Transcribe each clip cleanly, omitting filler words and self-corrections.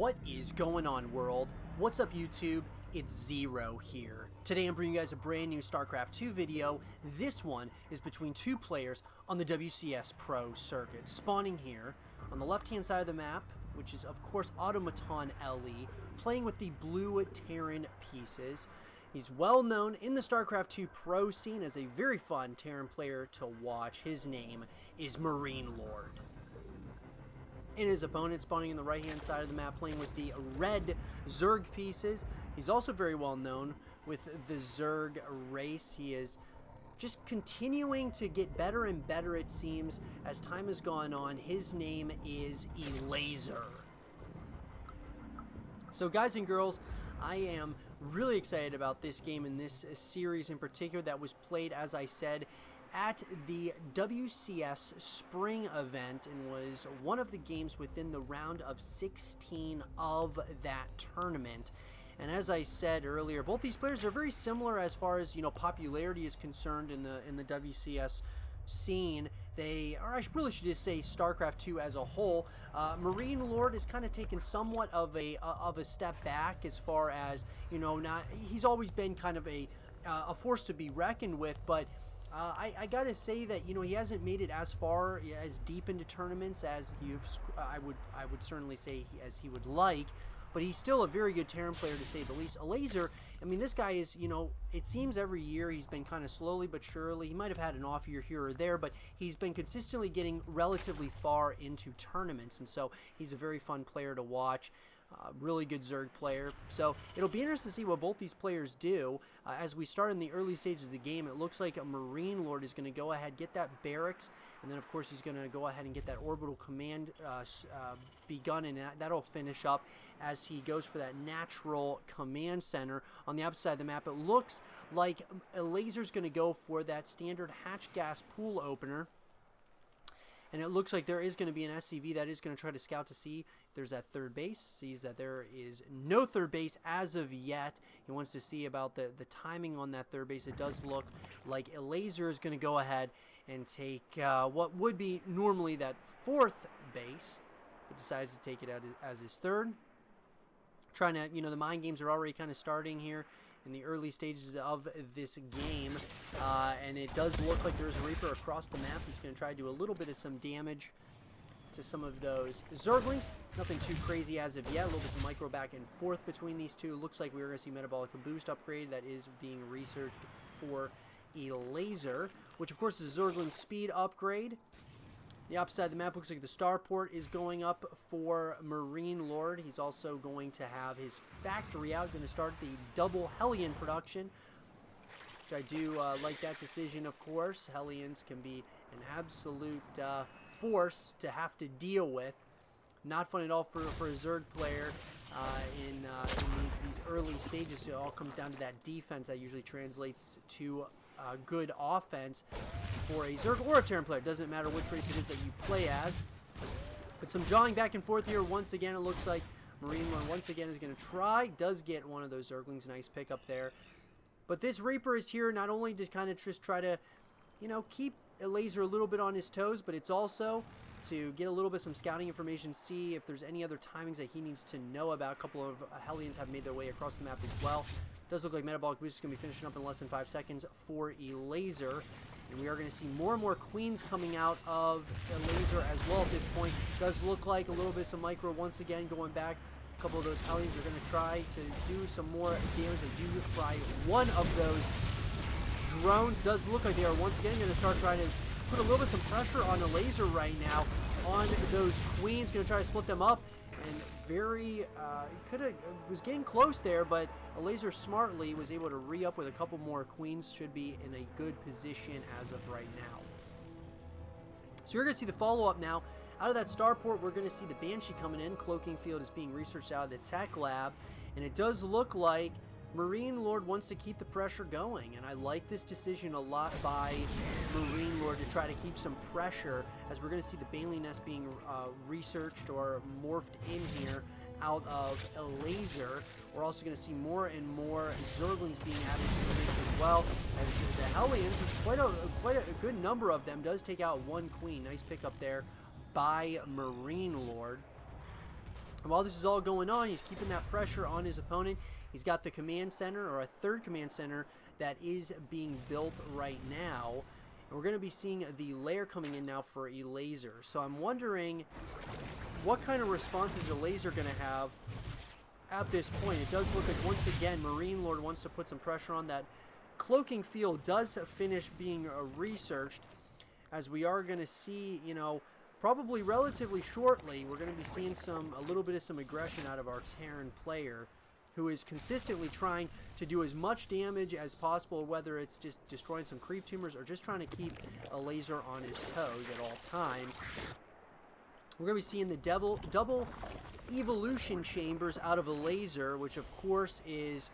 What is going on, world? What's up, YouTube? It's Zero here. Today I'm bringing you guys a brand new StarCraft 2 video. This one is between two players on the WCS Pro circuit, spawning here on the left-hand side of the map, which is of course Automaton LE, playing with the blue Terran pieces. He's well known in the StarCraft 2 Pro scene as a very fun Terran player to watch. His name is Marinelord. And his opponent spawning in the right-hand side of the map, playing with the red Zerg pieces. He's also very well known with the Zerg race. He is just continuing to get better and better, it seems, as time has gone on. His name is Elazer. So guys and girls, I am really excited about this game and this series in particular that was played, as I said, at the WCS spring event, and was one of the games within the round of 16 of that tournament. And as I said earlier, both these players are very similar as far as, popularity is concerned in the WCS scene. They, or I really should just say StarCraft 2 as a whole. Marinelord is kind of taken somewhat of a step back as far as, he's always been kind of a force to be reckoned with, but I gotta say that he hasn't made it as far, as deep into tournaments as I would certainly say as he would like, but he's still a very good Terran player, to say the least. Elazer, I mean, this guy is, it seems every year he's been kind of slowly but surely. He might have had an off year here or there, but he's been consistently getting relatively far into tournaments, and so he's a very fun player to watch. Really good Zerg player. So it'll be interesting to see what both these players do. As we start in the early stages of the game, it looks like a Marinelord is going to go ahead, get that barracks, and then of course he's going to go ahead and get that orbital command begun, and that'll finish up as he goes for that natural command center. On the opposite side of the map, it looks like Elazer's going to go for that standard hatch gas pool opener. And it looks like there is going to be an SCV that is going to try to scout to see if there's that third base. Sees that there is no third base as of yet. He wants to see about the timing on that third base. It does look like Elazer is going to go ahead and take what would be normally that fourth base, but decides to take it out as his third. Trying to, the mind games are already kind of starting here in the early stages of this game, and it does look like there's a Reaper across the map. He's going to try to do a little bit of some damage to some of those Zerglings. Nothing too crazy as of yet. A little bit of micro back and forth between these two. Looks like we're going to see metabolic boost upgrade that is being researched for Elazer, which of course is a Zergling speed upgrade. The opposite side of the map looks like the starport is going up for Marinelord. He's also going to have his factory out, going to start the double Hellion production, which I do like that decision, of course. Hellions can be an absolute force to have to deal with. Not fun at all for a Zerg player in these early stages. It all comes down to that defense that usually translates to good offense for a Zerg or a Terran player. Doesn't matter which race it is that you play as. But some jawing back and forth here. Once again, it looks like Marinelord once again is going to try. Does get one of those Zerglings. Nice pickup there. But this Reaper is here not only to kind of just try to, keep Elazer a little bit on his toes, but it's also to get a little bit some scouting information, see if there's any other timings that he needs to know about. A couple of Hellions have made their way across the map as well. Does look like metabolic boost is going to be finishing up in less than 5 seconds for Elazer. And we are going to see more and more queens coming out of Elazer as well at this point. Does look like a little bit of some micro once again going back. A couple of those Hellions are going to try to do some more damage. They do fry one of those drones. Does look like they are once again going to start trying to put a little bit of some pressure on Elazer right now on those queens. Going to try to split them up. And very, was getting close there, but Elazer smartly was able to re-up with a couple more queens. Should be in a good position as of right now. So you're going to see the follow-up now. Out of that starport, we're going to see the Banshee coming in. Cloaking field is being researched out of the tech lab, and it does look like Marinelord wants to keep the pressure going, and I like this decision a lot by Marinelord to try to keep some pressure, as we're going to see the Bailey Nest being researched or morphed in here out of Elazer. We're also going to see more and more Zerglings being added to the mix as well, as the Hellions, which quite a good number of them, does take out one queen. Nice pickup there by Marinelord. And while this is all going on, he's keeping that pressure on his opponent. He's got the command center, or a third command center, that is being built right now. And we're going to be seeing the lair coming in now for Elazer. So I'm wondering what kind of response is Elazer going to have at this point. It does look like, once again, Marinelord wants to put some pressure on that. Cloaking field does finish being researched, as we are going to see, you know, probably relatively shortly, we're going to be seeing a little bit of some aggression out of our Terran player, who is consistently trying to do as much damage as possible, whether it's just destroying some creep tumors or just trying to keep Elazer on his toes at all times. We're going to be seeing the double evolution chambers out of Elazer, which of course is,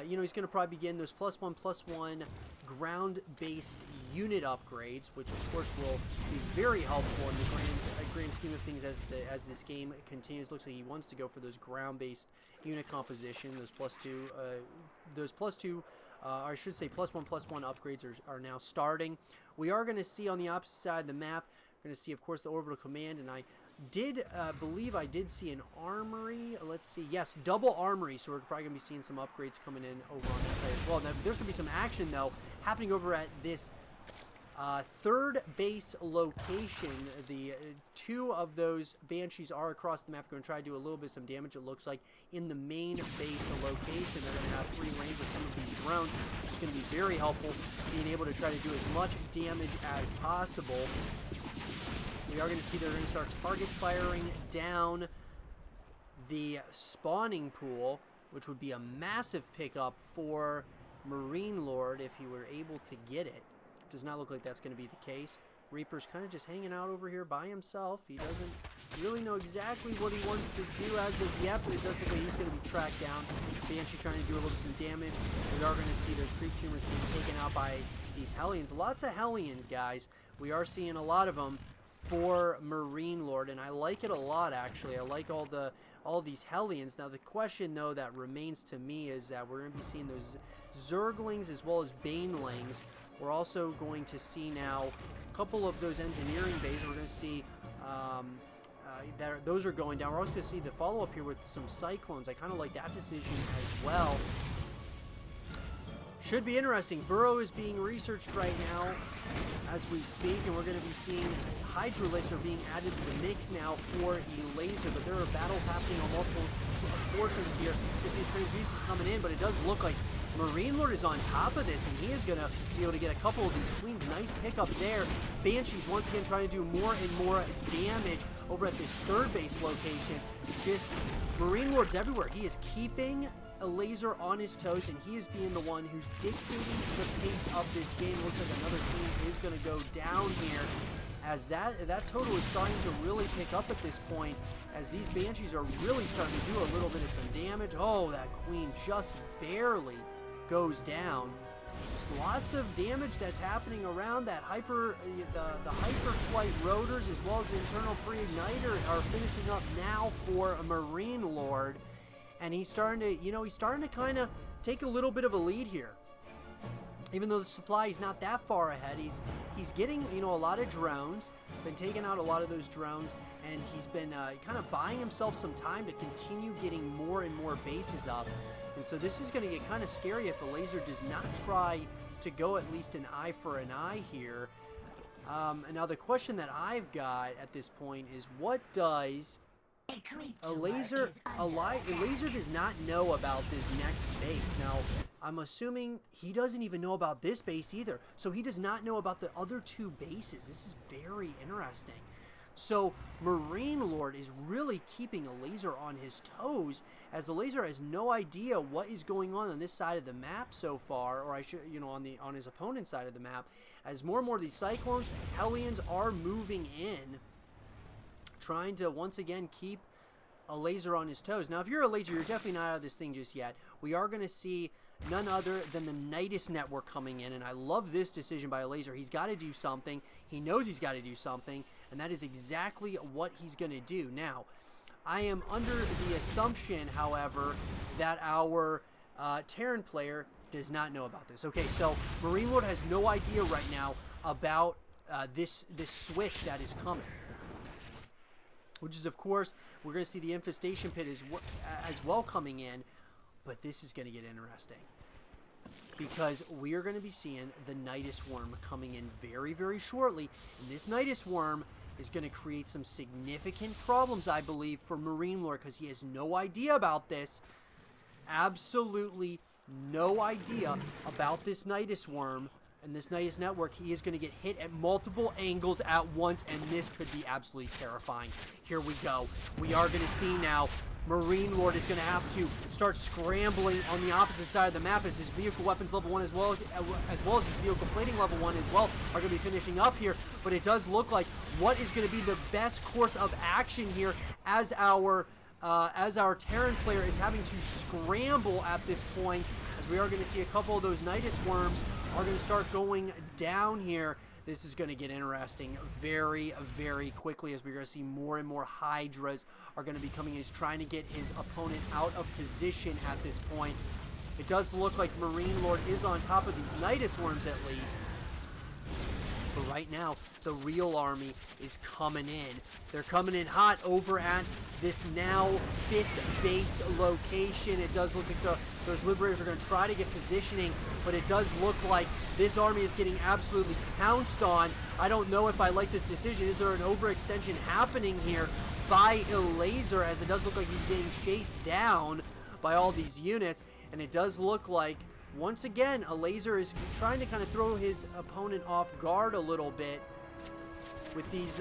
you know, he's going to probably begin those +1/+1 ground-based unit upgrades, which of course will be very helpful in the grand scheme of things as this game continues. Looks like he wants to go for those ground-based unit composition, those +2, or I should say +1/+1 upgrades are now starting. We are going to see on the opposite side of the map, we're going to see, of course, the orbital command, and I did believe I did see an armory. Let's see. Yes, double armory. So we're probably going to be seeing some upgrades coming in over on that side as well. Now, there's going to be some action, though, happening over at this third base location. The two of those Banshees are across the map. Going to try to do a little bit of some damage, it looks like, in the main base location. They're going to have free range with some of these drones, which is going to be very helpful, being able to try to do as much damage as possible. We are going to see they're going to start target firing down the spawning pool, which would be a massive pickup for Marinelord if he were able to get it. Does not look like that's going to be the case. Reaper's kind of just hanging out over here by himself. He doesn't really know exactly what he wants to do as of yet, but it does look like he's going to be tracked down. Banshee trying to do a little bit of some damage. We are going to see those creep tumors being taken out by these Hellions. Lots of Hellions, guys. We are seeing a lot of them for Marinelord, and I like it a lot, actually. I like all these Hellions. Now, the question, though, that remains to me is that we're going to be seeing those Zerglings as well as Banelings. We're also going to see now a couple of those engineering bays. We're going to see those are going down. We're also going to see the follow-up here with some Cyclones. I kind of like that decision as well. Should be interesting. Burrow is being researched right now as we speak, and we're going to be seeing Hydrolaser being added to the mix now for Elazer, but there are battles happening on multiple portions here. You see Transmuses coming in, but it does look like Marinelord is on top of this, and he is going to be able to get a couple of these Queens. Nice pickup there. Banshees once again trying to do more and more damage over at this third base location. Just Marinelord's everywhere. He is keeping Elazer on his toes, and he is being the one who's dictating the pace of this game. Looks like another team is going to go down here, as that total is starting to really pick up at this point, as these Banshees are really starting to do a little bit of some damage. Oh, that Queen just barely goes down. Just lots of damage that's happening around that the hyper flight rotors, as well as the internal pre-igniter, are finishing up now for Marinelord. And he's starting to kind of take a little bit of a lead here. Even though the supply is not that far ahead, he's getting, you know, a lot of drones, been taking out a lot of those drones, and he's been kind of buying himself some time to continue getting more and more bases up. And so this is going to get kind of scary if Elazer does not try to go at least an eye for an eye here. And now the question that I've got at this point is, what does Elazer does not know about this next base. Now, I'm assuming he doesn't even know about this base either. So he does not know about the other two bases. This is very interesting. So Marinelord is really keeping Elazer on his toes, as Elazer has no idea what is going on this side of the map so far, or I should, you know, on his opponent's side of the map, as more and more of these Cyclones, Hellions are moving in, trying to once again keep Elazer on his toes. Now, if you're Elazer, you're definitely not out of this thing just yet. We are going to see none other than the Nidus network coming in, and I love this decision by Elazer. He's got to do something. He knows he's got to do something, and that is exactly what he's going to do. Now, I am under the assumption, however, that our Terran player does not know about this. Okay, so Marinelord has no idea right now about this switch that is coming. which is, of course, we're going to see the infestation pit as well coming in. But this is going to get interesting, because we are going to be seeing the Nidus Worm coming in very, very shortly. And this Nidus Worm is going to create some significant problems, I believe, for Marinelord, because he has no idea about this. Absolutely no idea about this Nidus Worm and this Nidus network. He is going to get hit at multiple angles at once, and this could be absolutely terrifying. Here we go. We are going to see now Marinelord is going to have to start scrambling on the opposite side of the map, as his vehicle weapons level 1 as well as his vehicle plating level 1 as well are going to be finishing up here. But it does look like what is going to be the best course of action here, as our Terran player is having to scramble at this point, as we are going to see a couple of those Nidus Worms are going to start going down here. This is going to get interesting very, very quickly, as we're going to see more and more Hydras are going to be coming in. He's trying to get his opponent out of position at this point. It does look like Marinelord is on top of these Nidus Worms at least. But right now, the real army is coming in. They're coming in hot over at this now 5th base location. It does look like those Liberators are going to try to get positioning, but it does look like this army is getting absolutely pounced on. I don't know if I like this decision. Is there an overextension happening here by Elazer, as it does look like he's getting chased down by all these units, and it does look like, once again, Elazer is trying to kind of throw his opponent off guard a little bit with these,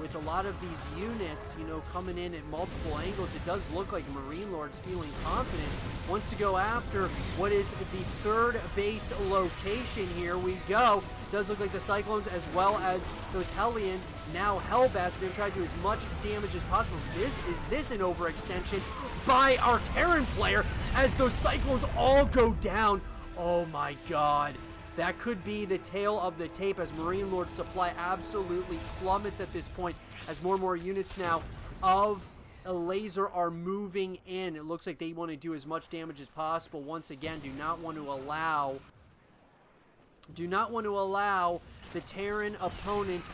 with a lot of these units, you know, coming in at multiple angles. It does look like Marinelord's feeling confident, wants to go after what is the 3rd base location. Here we go. It does look like the Cyclones as well as those Hellions, now Hellbats, are going to try to do as much damage as possible. Is this an overextension by our Terran player, as those Cyclones all go down? Oh my god. That could be the tail of the tape, as Marinelord's supply absolutely plummets at this point, as more and more units now of Elazer are moving in. It looks like they want to do as much damage as possible. Once again, do not want to allow the Terran opponent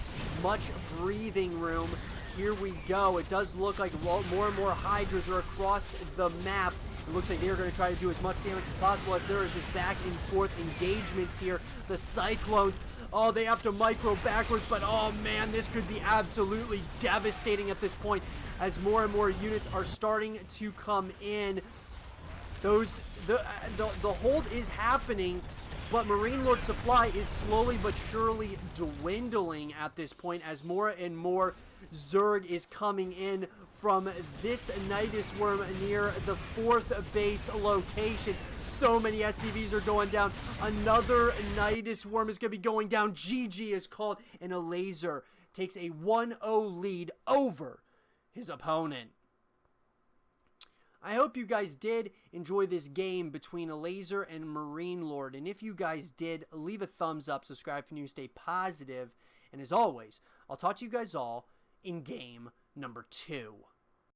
much breathing room. Here we go. It does look like more and more Hydras are across the map. It looks like they're going to try to do as much damage as possible, as there is just back and forth engagements here. The Cyclones, oh, they have to micro backwards, but oh man, this could be absolutely devastating at this point, as more and more units are starting to come in. The hold is happening, but Marinelord's supply is slowly but surely dwindling at this point, as more and more Zerg is coming in from this Nidus Worm near the 4th base location. So many SCVs are going down. Another Nidus Worm is going to be going down. GG is called, and Elazer takes a 1-0 lead over his opponent. I hope you guys did enjoy this game between Elazer and Marinelord, and if you guys did, leave a thumbs up, subscribe if you're new, stay positive, and as always, I'll talk to you guys all in game number 2.